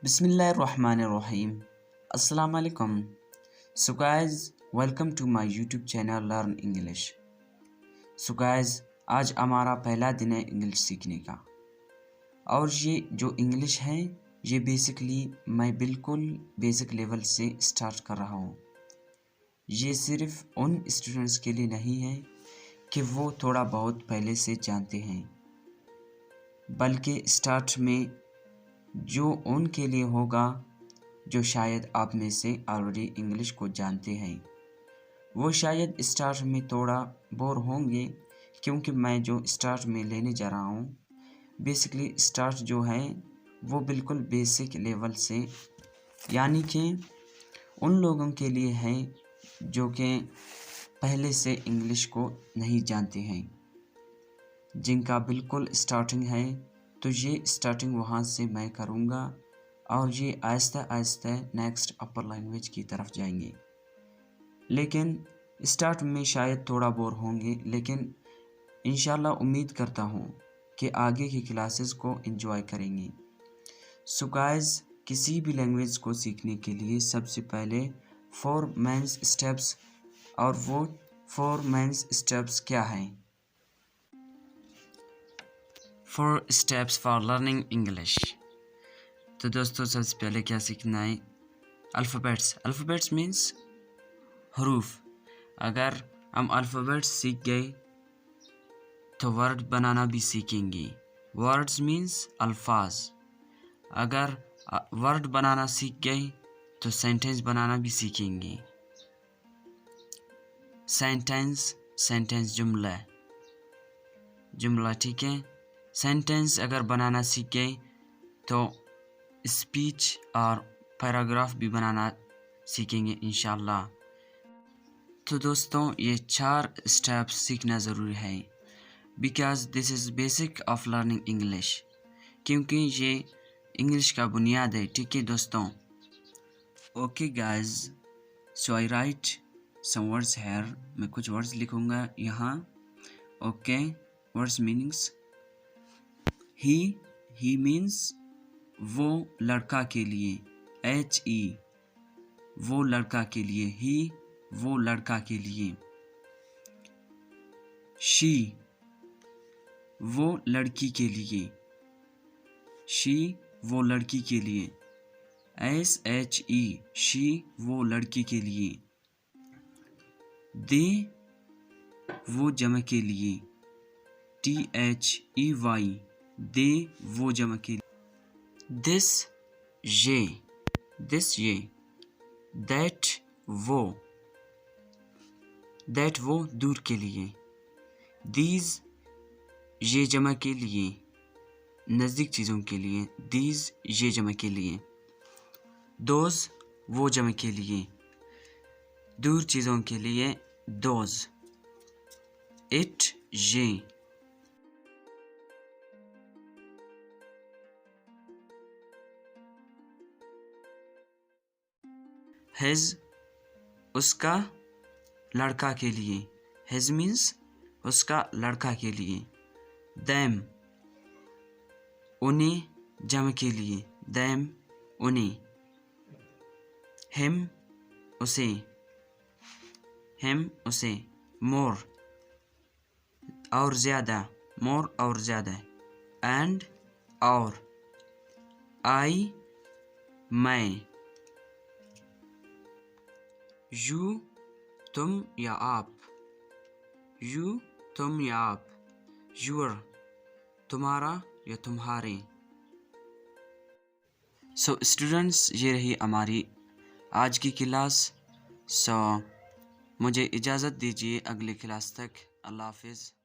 بسم اللہ الرحمن الرحیم. السلام علیکم. So guys welcome to my YouTube channel learn English. So guys آج ہمارا پہلا دن ہے انگلش سیکھنے کا، اور یہ جو انگلش ہے یہ بیسکلی میں بالکل بیسک لیول سے اسٹارٹ کر رہا ہوں. یہ صرف ان اسٹوڈنٹس کے لیے نہیں ہے کہ وہ تھوڑا بہت پہلے سے جانتے ہیں، بلکہ اسٹارٹ میں جو ان کے لیے ہوگا جو شاید آپ میں سے آلریڈی انگلش کو جانتے ہیں. وہ شاید اسٹارٹ میں تھوڑا بور ہوں گے، کیونکہ میں جو اسٹارٹ میں لینے جا رہا ہوں بیسکلی اسٹارٹ جو ہے وہ بالکل بیسک لیول سے، یعنی کہ ان لوگوں کے لیے ہے جو کہ پہلے سے انگلش کو نہیں جانتے ہیں، جن کا بالکل اسٹارٹنگ ہے. تو یہ اسٹارٹنگ وہاں سے میں کروں گا، اور یہ آہستہ آہستہ نیکسٹ اپر لینگویج کی طرف جائیں گے. لیکن اسٹارٹ میں شاید تھوڑا بور ہوں گے، لیکن انشاءاللہ امید کرتا ہوں کہ آگے کی کلاسز کو انجوائے کریں گے. سو گائز کسی بھی لینگویج کو سیکھنے کے لیے سب سے پہلے 4 مینس اسٹیپس، اور وہ 4 مینس اسٹیپس کیا ہیں؟ 4 اسٹیپس فار لرننگ انگلش. تو دوستو سب سے پہلے کیا سیکھنا ہے؟ الفابیٹس مینس حروف. اگر ہم الفابیٹس سیکھ گئے تو ورڈ بنانا بھی سیکھیں گے. ورڈز مینس الفاظ. اگر ورڈ بنانا سیکھ گئے تو سینٹینس بنانا بھی سیکھیں گے. سینٹینس جملہ ٹھیک ہے. سینٹینس اگر بنانا سیکھ گئے تو اسپیچ اور پیراگراف بھی بنانا سیکھیں گے انشاءاللہ. تو دوستوں یہ 4 اسٹیپس سیکھنا ضروری ہے، because this is basic of learning English, کیونکہ یہ انگلش کا بنیاد ہے. ٹھیک ہے دوستوں. اوکے گائز، سو آئی رائٹ سم ورڈز ہیئر. میں کچھ ورڈز لکھوں گا یہاں. Okay, words meanings. He means وہ لڑکا کے لیے. HE وہ لڑکا کے لیے. ہی وہ لڑکا کے لیے. شی وہ لڑکی کے لیے. شی وہ لڑکی کے لیے. SHE شی وہ لڑکی کے لیے. دے وہ جمع کے لیے. THEY دے وہ جمع کے لیے. دس یہ. دیٹ وہ دور کے لیے. دیز یہ جمع کے لیے، نزدیک چیزوں کے لیے. دیز یہ جمع کے لیے. دوز وہ جمع کے لیے، دور چیزوں کے لیے. دوز. اٹ یہ. ہز اس کا لڑکا کے لیے. ہز مینس اس کا لڑکا کے لیے. دیم انہیں جمع کے لیے. دیم انہیں. ہم اسے. مور اور زیادہ. مور اور زیادہ. اینڈ اور. آئی میں. یو تم یا آپ. یو تم یا آپ. یور تمہارا یا تمہارے. سو اسٹوڈنٹس یہ رہی ہماری آج کی کلاس. سو مجھے اجازت دیجیے اگلی کلاس تک. اللہ حافظ.